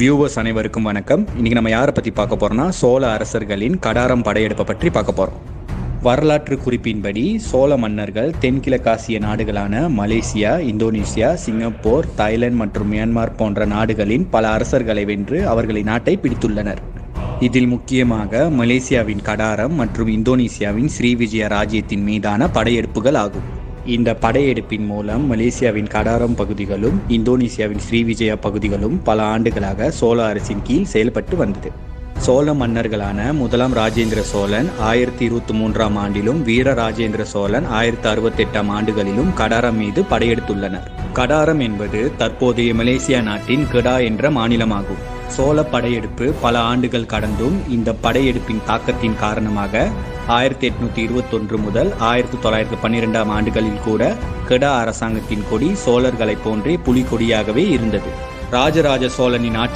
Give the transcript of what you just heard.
Viewers அனைவருக்கும் வணக்கம். இன்னைக்கு நம்ம யாரை பற்றி பார்க்க போறோம்னா சோழ அரசர்களின் கடாரம் படையெடுப்பை பற்றி பார்க்க போறோம். வரலாற்று குறிப்பின்படி சோழ மன்னர்கள் தென்கிழக்காசிய நாடுகளான மலேசியா, இந்தோனேசியா, சிங்கப்பூர், தாய்லாந்து மற்றும் மியான்மர் போன்ற நாடுகளின் பல அரசர்களை வென்று அவர்களின் நாட்டை பிடித்துள்ளனர். இதில் முக்கியமாக மலேசியாவின் கடாரம் மற்றும் இந்தோனேசியாவின் ஸ்ரீவிஜயா ராஜ்யத்தின் மீதான படையெடுப்புகள் ஆகும். இந்த படையெடுப்பின் மூலம் மலேசியாவின் கடாரம் பகுதிகளும் இந்தோனேசியாவின் ஸ்ரீவிஜயா பகுதிகளும் பல ஆண்டுகளாக சோழ அரசின் கீழ் செயல்பட்டு வந்தது. சோழ மன்னர்களான முதலாம் ராஜேந்திர சோழன் 1023ஆம் ஆண்டிலும் வீர ராஜேந்திர சோழன் 1068ஆம் ஆண்டுகளிலும் கடாரம் மீது படையெடுத்துள்ளனர். கடாரம் என்பது தற்போதைய மலேசியா நாட்டின் கெடா என்ற மாநிலமாகும். சோழ படையெடுப்பு பல ஆண்டுகள் கடந்தும் இந்த படையெடுப்பின் தாக்கத்தின் காரணமாக 1821 முதல் 1912ஆம் ஆண்டுகளில் கூட கெடா அரசாங்கத்தின் கொடி சோழர்களைப் போன்றே புலிகொடியாகவே இருந்தது. ராஜராஜ சோழனின் ஆட்சி